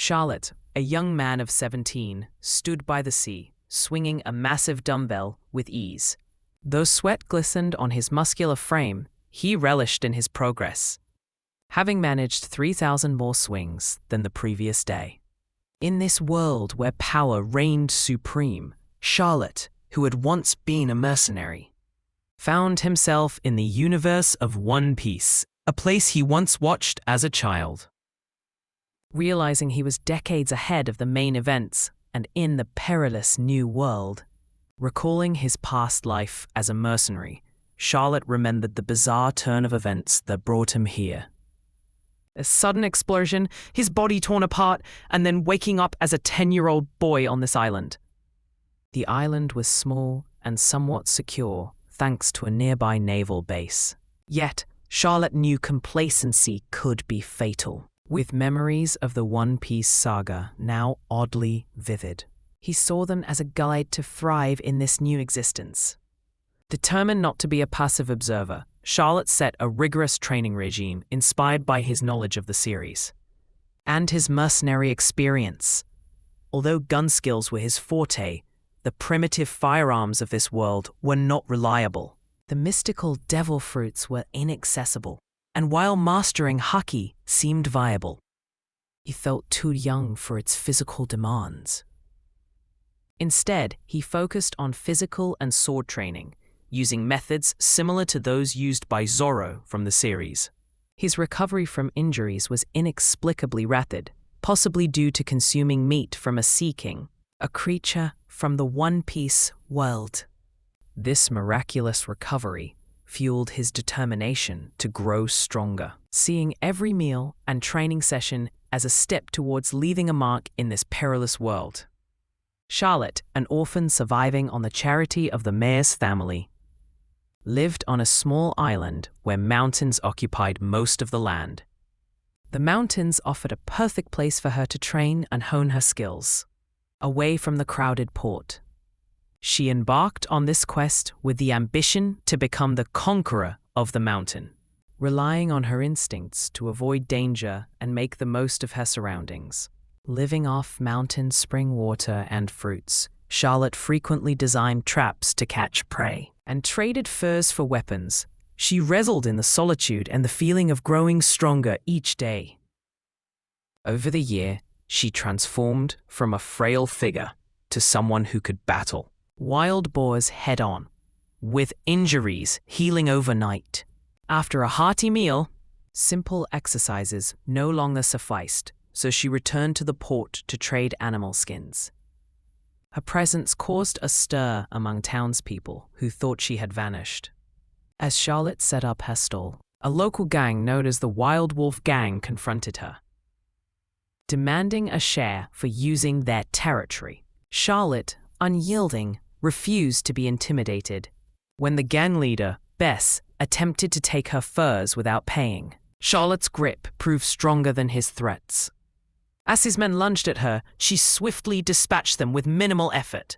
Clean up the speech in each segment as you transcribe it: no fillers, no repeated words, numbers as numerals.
Charlotte, a young man of 17, stood by the sea, swinging a massive dumbbell with ease. Though sweat glistened on his muscular frame, he relished in his progress, having managed 3,000 more swings than the previous day. In this world where power reigned supreme, Charlotte, who had once been a mercenary, found himself in the universe of One Piece, a place he once watched as a child. Realizing he was decades ahead of the main events and in the perilous new world, recalling his past life as a mercenary, Charlotte remembered the bizarre turn of events that brought him here. A sudden explosion, his body torn apart, and then waking up as a 10-year-old boy on this island. The island was small and somewhat secure thanks to a nearby naval base. Yet, Charlotte knew complacency could be fatal. With memories of the One Piece saga now oddly vivid, he saw them as a guide to thrive in this new existence. Determined not to be a passive observer, Charlotte set a rigorous training regime inspired by his knowledge of the series and his mercenary experience. Although gun skills were his forte, the primitive firearms of this world were not reliable. The mystical devil fruits were inaccessible, and while mastering Haki seemed viable, he felt too young for its physical demands. Instead, he focused on physical and sword training, using methods similar to those used by Zoro from the series. His recovery from injuries was inexplicably rapid, possibly due to consuming meat from a sea king, a creature from the One Piece world. This miraculous recovery fueled his determination to grow stronger, seeing every meal and training session as a step towards leaving a mark in this perilous world. Charlotte, an orphan surviving on the charity of the mayor's family, lived on a small island where mountains occupied most of the land. The mountains offered a perfect place for her to train and hone her skills, away from the crowded port. She embarked on this quest with the ambition to become the conqueror of the mountain, relying on her instincts to avoid danger and make the most of her surroundings. Living off mountain spring water and fruits, Charlotte frequently designed traps to catch prey and traded furs for weapons. She reveled in the solitude and the feeling of growing stronger each day. Over the year, she transformed from a frail figure to someone who could battle wild boars head-on, with injuries healing overnight. After a hearty meal, simple exercises no longer sufficed, so she returned to the port to trade animal skins. Her presence caused a stir among townspeople who thought she had vanished. As Charlotte set up her stall, a local gang known as the Wild Wolf Gang confronted her, demanding a share for using their territory. Charlotte, unyielding, refused to be intimidated. When the gang leader, Bess, attempted to take her furs without paying, Charlotte's grip proved stronger than his threats. As his men lunged at her, she swiftly dispatched them with minimal effort,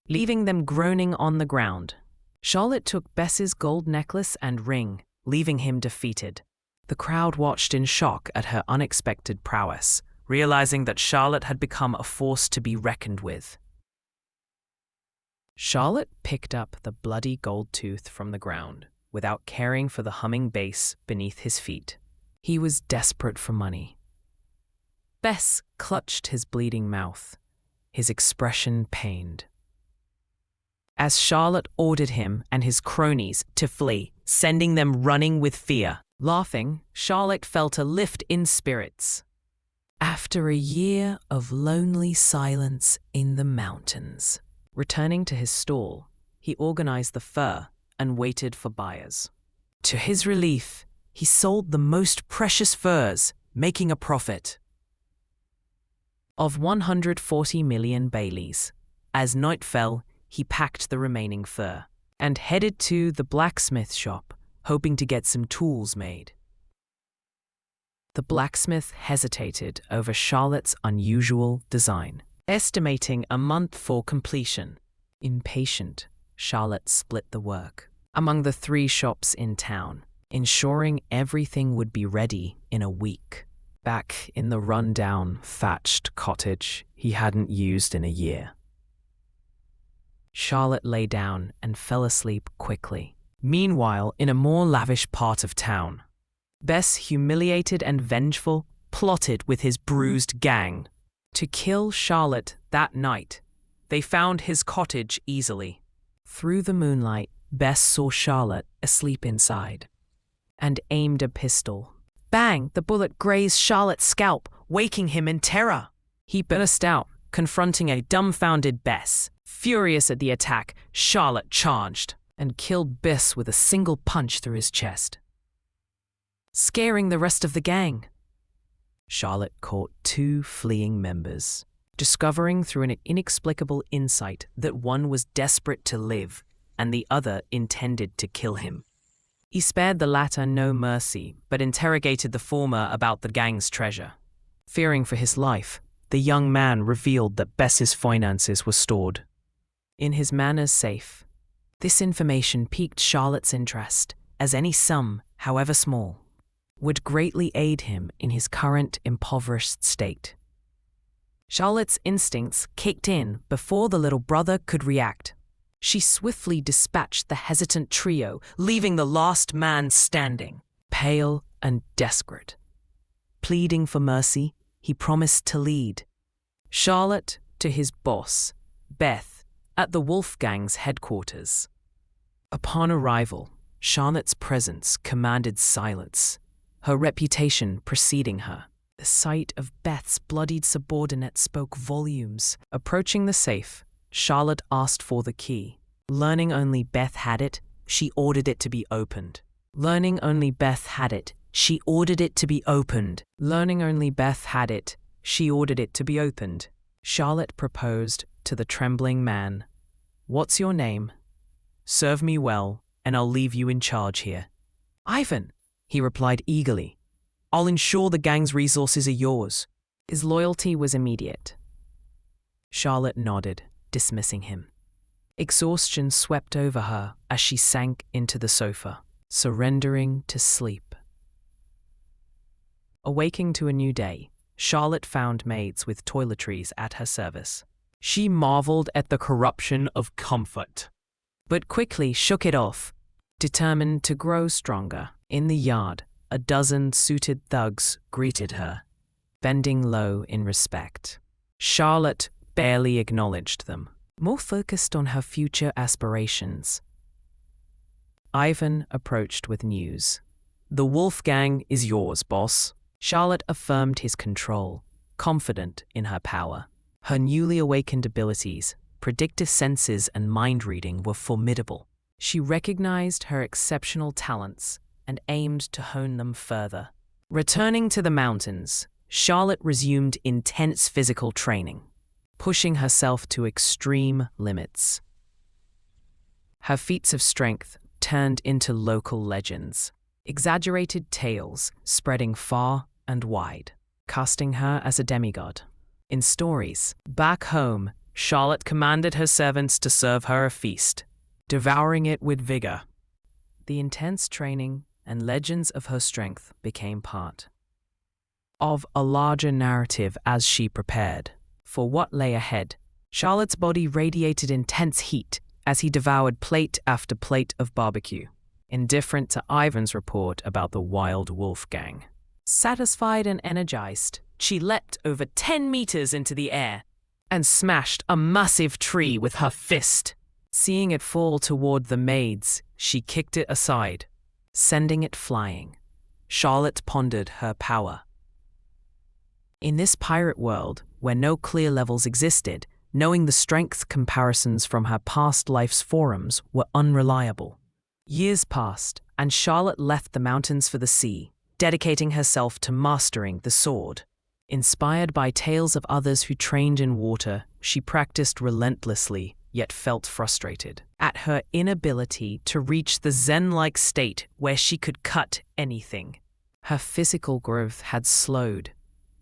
leaving them groaning on the ground. Charlotte took Bess's gold necklace and ring, leaving him defeated. The crowd watched in shock at her unexpected prowess, realizing that Charlotte had become a force to be reckoned with. Charlotte picked up the bloody gold tooth from the ground, without caring for the humming bass beneath his feet. He was desperate for money. Bess clutched his bleeding mouth, his expression pained. As Charlotte ordered him and his cronies to flee, sending them running with fear. Laughing, Charlotte felt a lift in spirits. After a year of lonely silence in the mountains, returning to his stall, he organized the fur and waited for buyers. To his relief, he sold the most precious furs, making a profit of 140 million Baileys. As night fell, he packed the remaining fur and headed to the blacksmith shop, hoping to get some tools made. The blacksmith hesitated over Charlotte's unusual design, estimating a month for completion. Impatient, Charlotte split the work among the 3 shops in town, ensuring everything would be ready in a week. back in the run-down, thatched cottage he hadn't used in a year. Charlotte lay down and fell asleep quickly. Meanwhile, in a more lavish part of town, Bess, humiliated and vengeful, plotted with his bruised gang to kill Charlotte that night. They found his cottage easily. Through the moonlight, Bess saw Charlotte asleep inside and aimed a pistol. Bang! The bullet grazed Charlotte's scalp, waking him in terror. He burst out, confronting a dumbfounded Bess. Furious at the attack, Charlotte charged and killed Bess with a single punch through his chest, scaring the rest of the gang. Charlotte caught 2 fleeing members, discovering through an inexplicable insight that one was desperate to live and the other intended to kill him. He spared the latter no mercy, but interrogated the former about the gang's treasure. Fearing for his life, the young man revealed that Bess's finances were stored in his manor's safe. This information piqued Charlotte's interest, as any sum, however small, would greatly aid him in his current impoverished state. Charlotte's instincts kicked in before the little brother could react. She swiftly dispatched the hesitant trio, leaving the last man standing, pale and desperate. Pleading for mercy, he promised to lead Charlotte to his boss, Beth, at the Wolf Gang's headquarters. Upon arrival, Charlotte's presence commanded silence, her reputation preceding her. The sight of Beth's bloodied subordinate spoke volumes. Approaching the safe, Charlotte asked for the key. Learning only Beth had it, she ordered it to be opened. Learning only Beth had it, she ordered it to be opened. Learning only Beth had it, she ordered it to be opened. Charlotte proposed to the trembling man. "What's your name? Serve me well, and I'll leave you in charge here." "Ivan," he replied eagerly. "I'll ensure the gang's resources are yours." His loyalty was immediate. Charlotte nodded, dismissing him. Exhaustion swept over her as she sank into the sofa, surrendering to sleep. Awaking to a new day, Charlotte found maids with toiletries at her service. She marveled at the corruption of comfort, but quickly shook it off, determined to grow stronger. In the yard, a dozen suited thugs greeted her, bending low in respect. Charlotte barely acknowledged them, more focused on her future aspirations. Ivan approached with news. "The Wolf Gang is yours, boss." Charlotte affirmed his control, confident in her power. Her newly awakened abilities, predictive senses and mind reading were formidable. She recognized her exceptional talents and aimed to hone them further. Returning to the mountains, Charlotte resumed intense physical training, pushing herself to extreme limits. Her feats of strength turned into local legends, exaggerated tales spreading far and wide, casting her as a demigod. In stories, back home, Charlotte commanded her servants to serve her a feast, devouring it with vigor. The intense training and legends of her strength became part of a larger narrative as she prepared for what lay ahead. Charlotte's body radiated intense heat as he devoured plate after plate of barbecue, indifferent to Ivan's report about the Wild Wolf Gang. Satisfied and energized, she leapt over 10 meters into the air and smashed a massive tree with her fist. Seeing it fall toward the maids, she kicked it aside, sending it flying. Charlotte pondered her power. In this pirate world, where no clear levels existed, knowing the strength comparisons from her past life's forums were unreliable. Years passed, and Charlotte left the mountains for the sea, dedicating herself to mastering the sword. Inspired by tales of others who trained in water, she practiced relentlessly, yet felt frustrated at her inability to reach the zen-like state where she could cut anything. Her physical growth had slowed,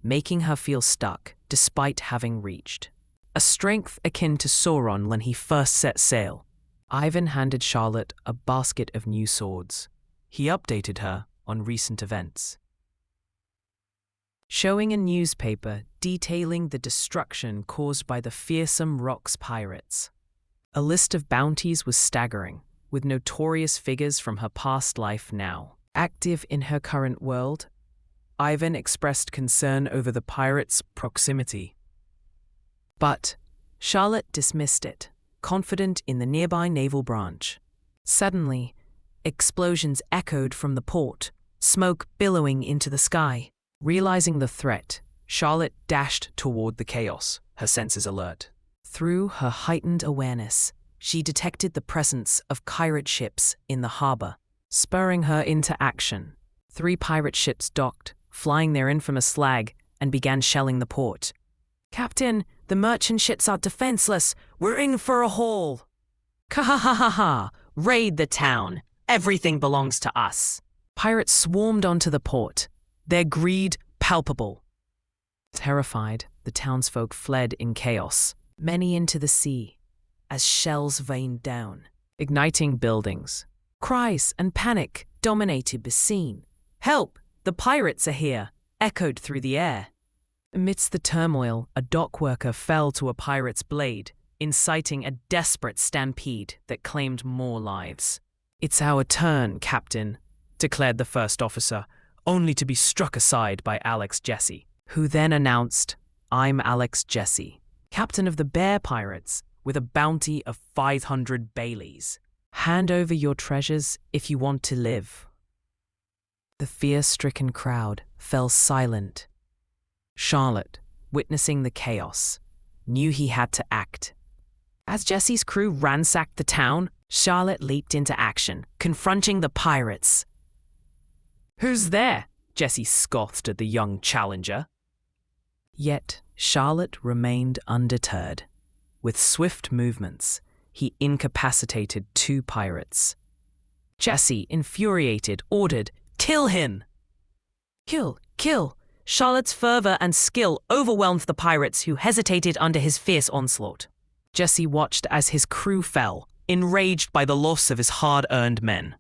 making her feel stuck despite having reached a strength akin to Sauron when he first set sail. Ivan handed Charlotte a basket of new swords. He updated her on recent events. showing a newspaper detailing the destruction caused by the fearsome Rocks pirates. A list of bounties was staggering, with notorious figures from her past life now active in her current world. Ivan expressed concern over the pirates' proximity. But Charlotte dismissed it, confident in the nearby naval branch. Suddenly, explosions echoed from the port, smoke billowing into the sky. Realizing the threat, Charlotte dashed toward the chaos, her senses alert. Through her heightened awareness, she detected the presence of pirate ships in the harbor, spurring her into action. 3 pirate ships docked, flying their infamous flag, and began shelling the port. "Captain, the merchant ships are defenseless. We're in for a haul." "Ka-ha-ha-ha-ha! Raid the town. Everything belongs to us." Pirates swarmed onto the port, their greed palpable. Terrified, the townsfolk fled in chaos, many into the sea, as shells rained down, igniting buildings. Cries and panic dominated the scene. "Help! The pirates are here!" echoed through the air. Amidst the turmoil, a dock worker fell to a pirate's blade, inciting a desperate stampede that claimed more lives. "It's our turn, Captain," declared the first officer, only to be struck aside by Alex Jesse, who then announced, "I'm Alex Jesse, captain of the Bear Pirates, with a bounty of 500 Baileys. Hand over your treasures if you want to live." The fear-stricken crowd fell silent. Charlotte, witnessing the chaos, knew he had to act. As Jesse's crew ransacked the town, Charlotte leaped into action, confronting the pirates. "Who's there?" Jesse scoffed at the young challenger. Yet Charlotte remained undeterred. With swift movements, he incapacitated 2 pirates. Jesse, infuriated, ordered, "Kill him!" "Kill! Kill!" Charlotte's fervor and skill overwhelmed the pirates who hesitated under his fierce onslaught. Jesse watched as his crew fell, enraged by the loss of his hard-earned men.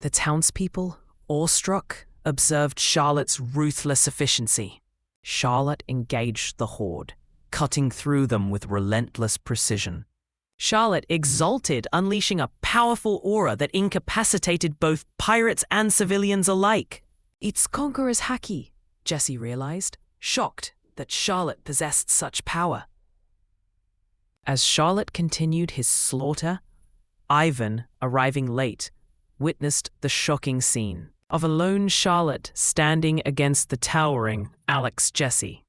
The townspeople, awestruck, observed Charlotte's ruthless efficiency. Charlotte engaged the horde, cutting through them with relentless precision. Charlotte exulted, unleashing a powerful aura that incapacitated both pirates and civilians alike. "It's Conqueror's Haki," Jesse realized, shocked that Charlotte possessed such power. As Charlotte continued his slaughter, Ivan, arriving late, witnessed the shocking scene of a lone Charlotte standing against the towering Alex Jesse.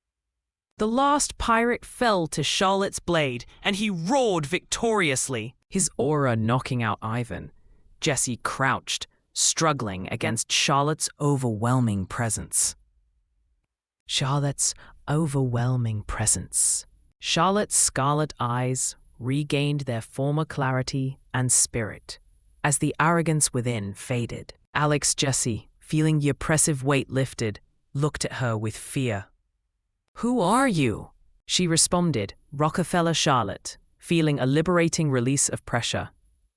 The last pirate fell to Charlotte's blade, and he roared victoriously. His aura knocking out Ivan, Jesse crouched, struggling against Charlotte's overwhelming presence. Charlotte's overwhelming presence. Charlotte's scarlet eyes regained their former clarity and spirit as the arrogance within faded. Alex Jesse, feeling the oppressive weight lifted, looked at her with fear. "Who are you?" She responded, Rockefeller Charlotte, feeling a liberating release of pressure.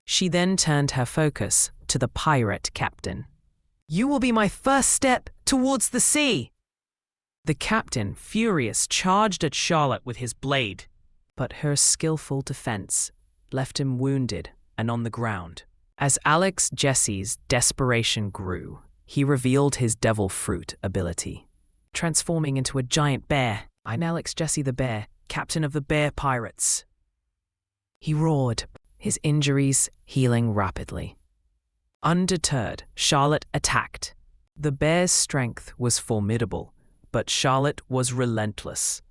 She then turned her focus to the pirate captain. "You will be my first step towards the sea." The captain, furious, charged at Charlotte with his blade, but her skillful defense left him wounded and on the ground. As Alex Jesse's desperation grew, he revealed his devil fruit ability, transforming into a giant bear. "I'm Alex Jesse the Bear, captain of the Bear Pirates." He roared, his injuries healing rapidly. Undeterred, Charlotte attacked. The bear's strength was formidable, but Charlotte was relentless.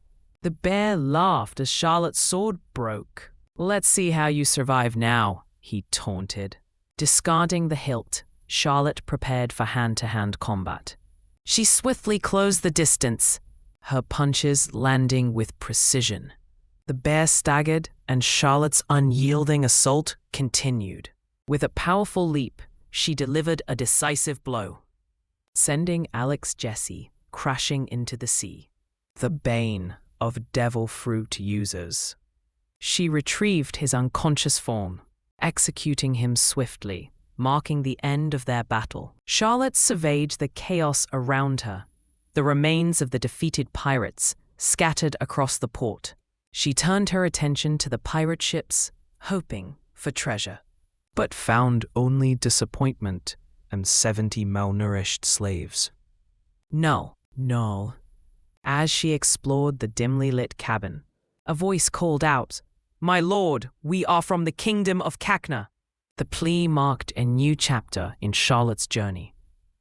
The bear laughed as Charlotte's sword broke. "Let's see how you survive now," he taunted. Discarding the hilt, Charlotte prepared for hand-to-hand combat. She swiftly closed the distance, her punches landing with precision. The bear staggered, and Charlotte's unyielding assault continued. With a powerful leap, she delivered a decisive blow, sending Alex Jesse crashing into the sea, the bane of devil fruit users. She retrieved his unconscious form, executing him swiftly, marking the end of their battle. Charlotte surveyed the chaos around her, the remains of the defeated pirates scattered across the port. She turned her attention to the pirate ships, hoping for treasure, but found only disappointment and 70 malnourished slaves. No. As she explored the dimly lit cabin, a voice called out, "My lord, we are from the kingdom of Cacna." The plea marked a new chapter in Charlotte's journey.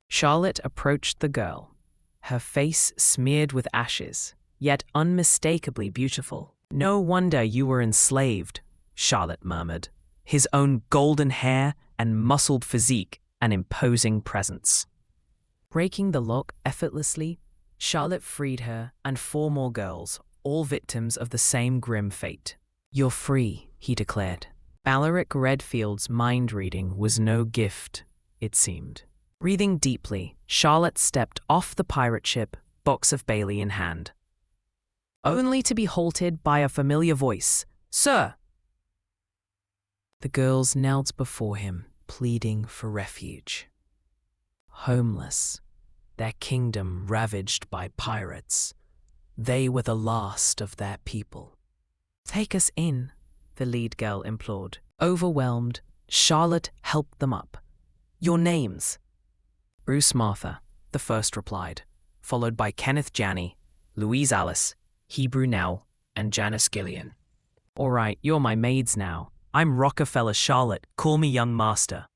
Charlotte approached the girl, her face smeared with ashes, yet unmistakably beautiful. "No wonder you were enslaved," Charlotte murmured, his own golden hair and muscled physique an imposing presence. Breaking the lock effortlessly, Charlotte freed her and 4 more girls, all victims of the same grim fate. "You're free," he declared. Alaric Redfield's mind-reading was no gift, it seemed. Breathing deeply, Charlotte stepped off the pirate ship, box of Bailey in hand, only to be halted by a familiar voice. "Sir!" The girls knelt before him, pleading for refuge. Homeless, their kingdom ravaged by pirates, they were the last of their people. "Take us in," the lead girl implored. Overwhelmed, Charlotte helped them up. "Your names?" Bruce Martha, the first replied, followed by Kenneth Janney, Louise Alice, Hebrew Nell, and Janice Gillian. "All right, you're my maids now. I'm Rockefeller Charlotte. Call me young master."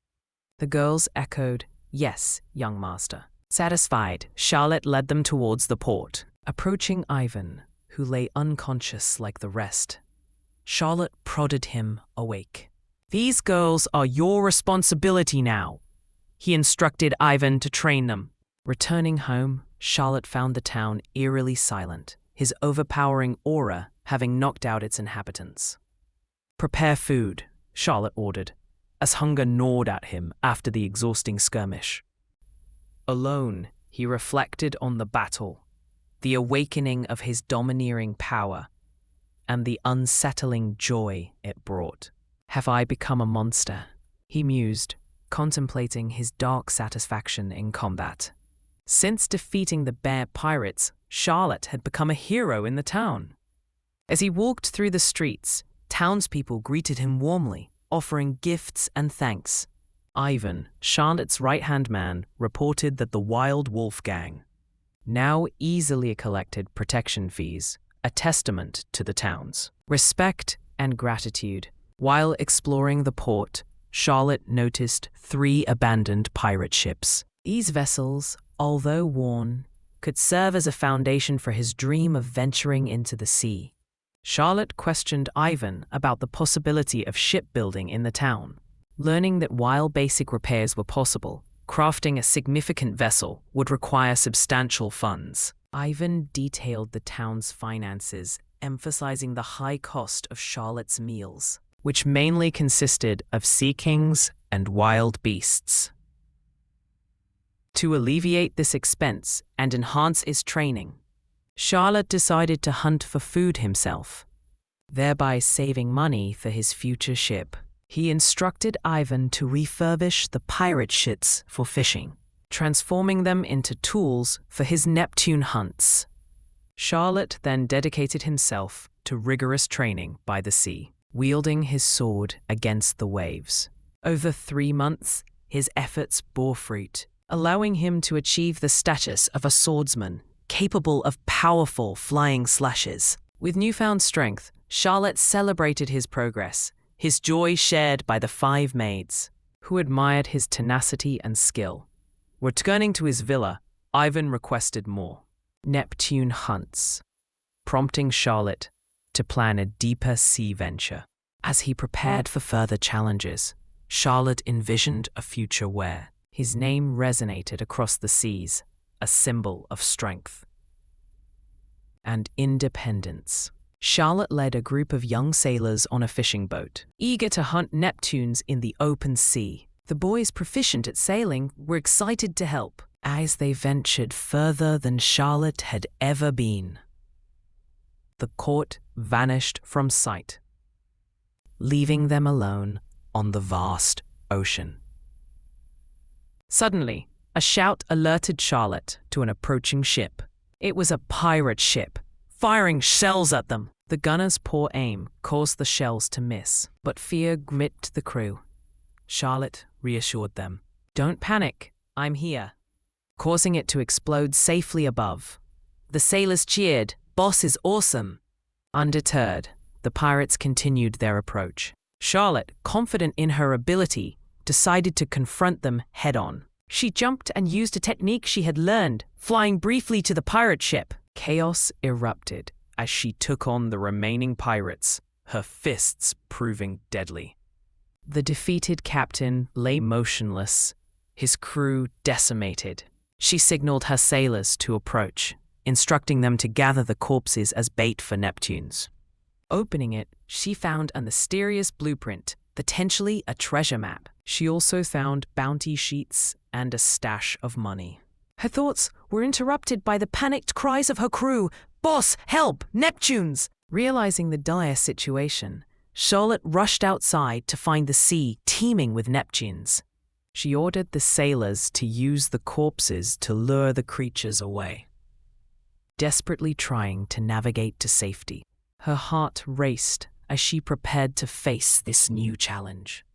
The girls echoed, "Yes, young master." Satisfied, Charlotte led them towards the port. Approaching Ivan, who lay unconscious like the rest, Charlotte prodded him awake. "These girls are your responsibility now," he instructed Ivan to train them. Returning home, Charlotte found the town eerily silent, his overpowering aura having knocked out its inhabitants. "Prepare food," Charlotte ordered, as hunger gnawed at him after the exhausting skirmish. Alone, he reflected on the battle, the awakening of his domineering power, and the unsettling joy it brought. "Have I become a monster?" he mused, contemplating his dark satisfaction in combat. Since defeating the bear pirates, Charlotte had become a hero in the town. As he walked through the streets, townspeople greeted him warmly, offering gifts and thanks. Ivan, Charlotte's right-hand man, reported that the Wild Wolf Gang now easily collected protection fees, a testament to the town's respect and gratitude. While exploring the port, Charlotte noticed 3 abandoned pirate ships. These vessels, although worn, could serve as a foundation for his dream of venturing into the sea. Charlotte questioned Ivan about the possibility of shipbuilding in the town. Learning that while basic repairs were possible, crafting a significant vessel would require substantial funds. Ivan detailed the town's finances, emphasizing the high cost of Charlotte's meals, which mainly consisted of sea kings and wild beasts. To alleviate this expense and enhance his training, Charlotte decided to hunt for food himself, thereby saving money for his future ship. He instructed Ivan to refurbish the pirate ships for fishing, transforming them into tools for his Neptune hunts. Charlotte then dedicated himself to rigorous training by the sea, wielding his sword against the waves. Over 3 months, his efforts bore fruit, allowing him to achieve the status of a swordsman capable of powerful flying slashes. With newfound strength, Charlotte celebrated his progress, his joy shared by the 5 maids, who admired his tenacity and skill. Returning to his villa, Ivan requested more Neptune hunts, prompting Charlotte to plan a deeper sea venture. As he prepared for further challenges, Charlotte envisioned a future where his name resonated across the seas, a symbol of strength and independence. Charlotte led a group of young sailors on a fishing boat, eager to hunt Neptunes in the open sea. The boys, proficient at sailing, were excited to help as they ventured further than Charlotte had ever been. The court vanished from sight, leaving them alone on the vast ocean. Suddenly, a shout alerted Charlotte to an approaching ship. It was a pirate ship, firing shells at them. The gunner's poor aim caused the shells to miss, but fear gripped the crew. Charlotte reassured them. "Don't panic, I'm here," causing it to explode safely above. The sailors cheered, "Boss is awesome." Undeterred, the pirates continued their approach. Charlotte, confident in her ability, decided to confront them head-on. She jumped and used a technique she had learned, flying briefly to the pirate ship. Chaos erupted as she took on the remaining pirates, her fists proving deadly. The defeated captain lay motionless, his crew decimated. She signaled her sailors to approach, instructing them to gather the corpses as bait for Neptunes. Opening it, she found a mysterious blueprint, potentially a treasure map. She also found bounty sheets and a stash of money. Her thoughts were interrupted by the panicked cries of her crew, "Boss, help! Neptunes!" Realizing the dire situation, Charlotte rushed outside to find the sea teeming with Neptunes. She ordered the sailors to use the corpses to lure the creatures away. Desperately trying to navigate to safety, her heart raced as she prepared to face this new challenge.